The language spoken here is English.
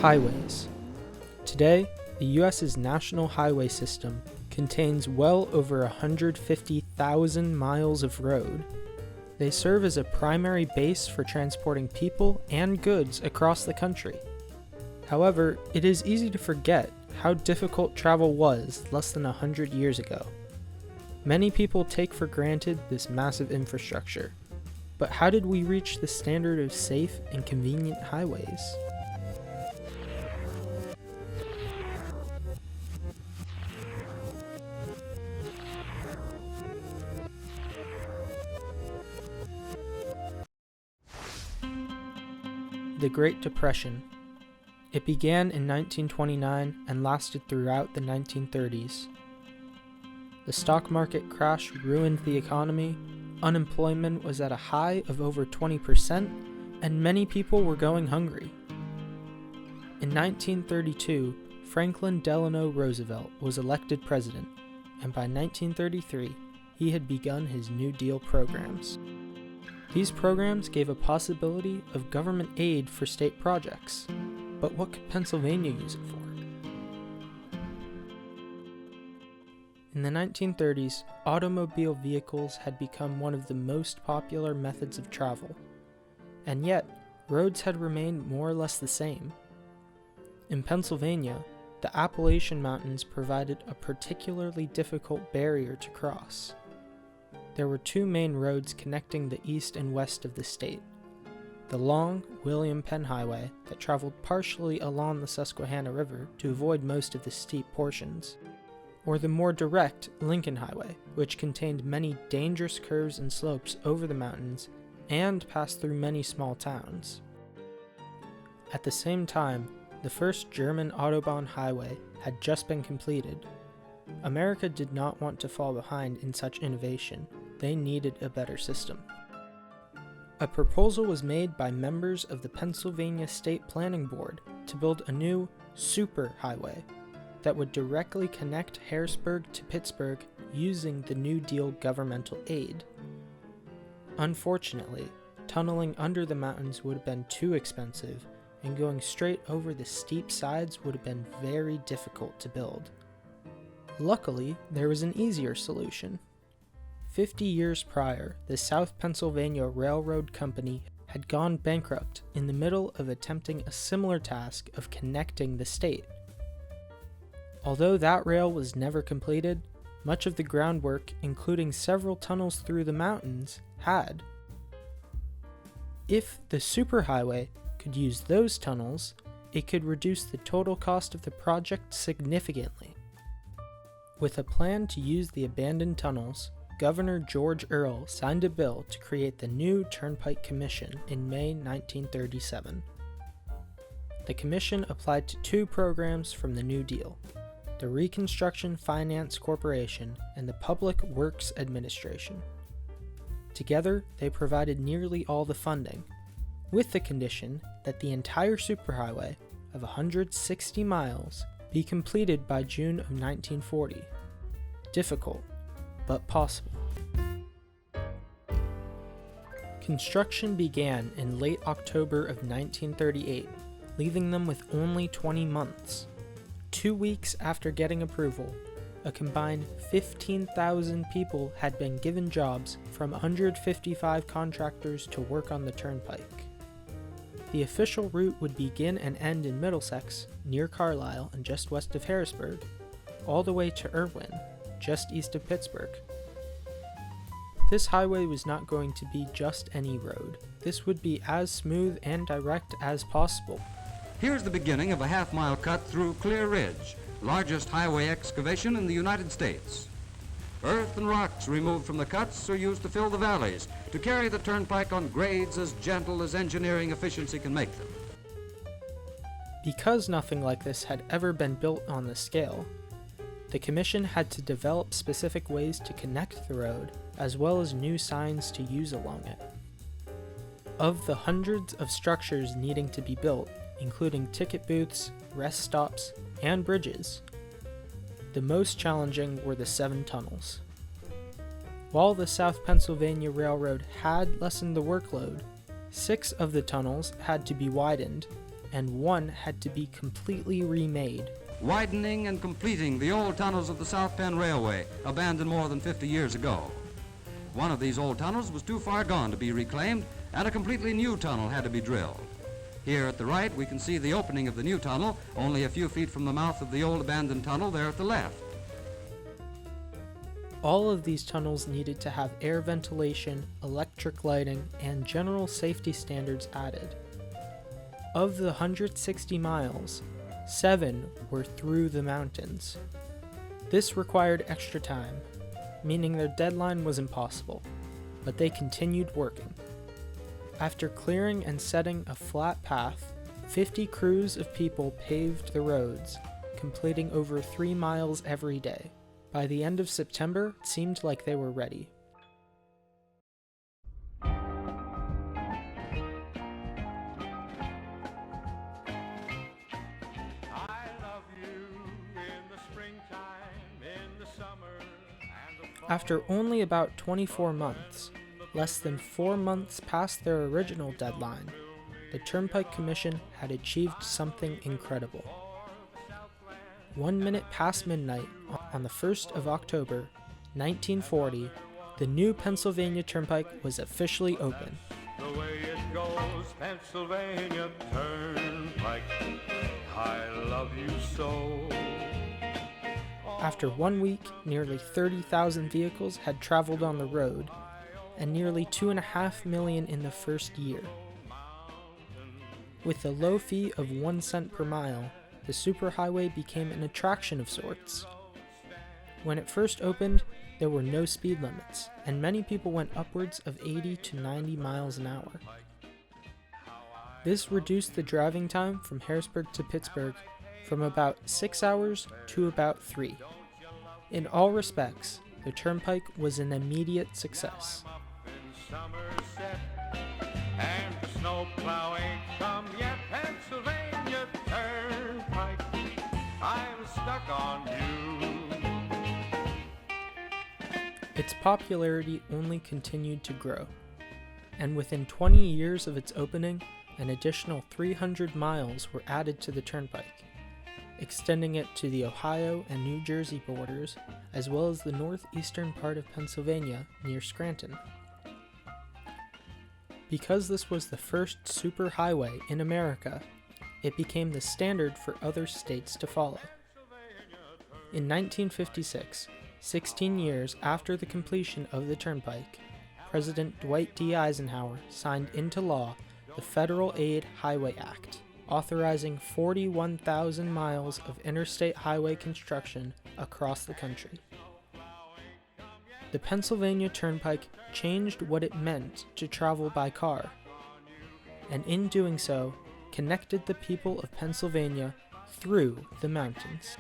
Highways. Today, the U.S.'s national highway system contains well over 150,000 miles of road. They serve as a primary base for transporting people and goods across the country. However, it is easy to forget how difficult travel was less than 100 years ago. Many people take for granted this massive infrastructure. But how did we reach the standard of safe and convenient highways? The Great Depression. It began in 1929 and lasted throughout the 1930s. The stock market crash ruined the economy, unemployment was at a high of over 20%, and many people were going hungry. In 1932, Franklin Delano Roosevelt was elected president, and by 1933, he had begun his New Deal programs. These programs gave a possibility of government aid for state projects, but what could Pennsylvania use it for? In the 1930s, automobile vehicles had become one of the most popular methods of travel, and yet roads had remained more or less the same. In Pennsylvania, the Appalachian Mountains provided a particularly difficult barrier to cross. There were two main roads connecting the east and west of the state: the long William Penn Highway that traveled partially along the Susquehanna River to avoid most of the steep portions, or the more direct Lincoln Highway, which contained many dangerous curves and slopes over the mountains and passed through many small towns. At the same time, the first German Autobahn highway had just been completed. America did not want to fall behind in such innovation. They needed a better system. A proposal was made by members of the Pennsylvania State Planning Board to build a new Superhighway that would directly connect Harrisburg to Pittsburgh using the New Deal governmental aid. Unfortunately, tunneling under the mountains would have been too expensive, and going straight over the steep sides would have been very difficult to build. Luckily, there was an easier solution. 50 years prior, the South Pennsylvania Railroad Company had gone bankrupt in the middle of attempting a similar task of connecting the state. Although that rail was never completed, much of the groundwork, including several tunnels through the mountains, had. If the Superhighway could use those tunnels, it could reduce the total cost of the project significantly. With a plan to use the abandoned tunnels, Governor George Earle signed a bill to create the new Turnpike Commission in May 1937. The commission applied to two programs from the New Deal: the Reconstruction Finance Corporation and the Public Works Administration. Together, they provided nearly all the funding, with the condition that the entire superhighway of 160 miles be completed by June of 1940. Difficult, but possible. Construction began in late October of 1938, leaving them with only 20 months. 2 weeks after getting approval, a combined 15,000 people had been given jobs from 155 contractors to work on the turnpike. The official route would begin and end in Middlesex, near Carlisle and just west of Harrisburg, all the way to Irwin, just east of Pittsburgh. This highway was not going to be just any road. This would be as smooth and direct as possible. Here's the beginning of a half-mile cut through Clear Ridge, largest highway excavation in the United States. Earth and rocks removed from the cuts are used to fill the valleys, to carry the turnpike on grades as gentle as engineering efficiency can make them. Because nothing like this had ever been built on this scale, the commission had to develop specific ways to connect the road, as well as new signs to use along it. Of the hundreds of structures needing to be built, including ticket booths, rest stops, and bridges, the most challenging were the 7 tunnels. While the South Pennsylvania Railroad had lessened the workload, 6 of the tunnels had to be widened, and one had to be completely remade. Widening and completing the old tunnels of the South Penn Railway, abandoned more than 50 years ago. One of these old tunnels was too far gone to be reclaimed, and a completely new tunnel had to be drilled. Here at the right, we can see the opening of the new tunnel, only a few feet from the mouth of the old abandoned tunnel there at the left. All of these tunnels needed to have air ventilation, electric lighting, and general safety standards added. Of the 160 miles, 7 were through the mountains. This required extra time, meaning their deadline was impossible, but they continued working. After clearing and setting a flat path, 50 crews of people paved the roads, completing over 3 miles every day. By the end of September, it seemed like they were ready. After only about 24 months, less than 4 months past their original deadline, the Turnpike Commission had achieved something incredible. 1 minute past midnight, on the 1st of October, 1940, the new Pennsylvania Turnpike was officially open. The way it goes, Pennsylvania Turnpike, I love you so. After 1 week, nearly 30,000 vehicles had traveled on the road, and nearly 2.5 million in the first year. With a low fee of 1 cent per mile, the Superhighway became an attraction of sorts. When it first opened, there were no speed limits, and many people went upwards of 80 to 90 miles an hour. This reduced the driving time from Harrisburg to Pittsburgh from about 6 hours to about 3. In all respects, the Turnpike was an immediate success. And the snow plow ain't come yet, Pennsylvania Turnpike, I'm stuck on you. Its popularity only continued to grow, and within 20 years of its opening, an additional 300 miles were added to the Turnpike, extending it to the Ohio and New Jersey borders, as well as the northeastern part of Pennsylvania near Scranton. Because this was the first superhighway in America, it became the standard for other states to follow. In 1956, 16 years after the completion of the Turnpike, President Dwight D. Eisenhower signed into law the Federal Aid Highway Act, authorizing 41,000 miles of interstate highway construction across the country. The Pennsylvania Turnpike changed what it meant to travel by car, and in doing so, connected the people of Pennsylvania through the mountains.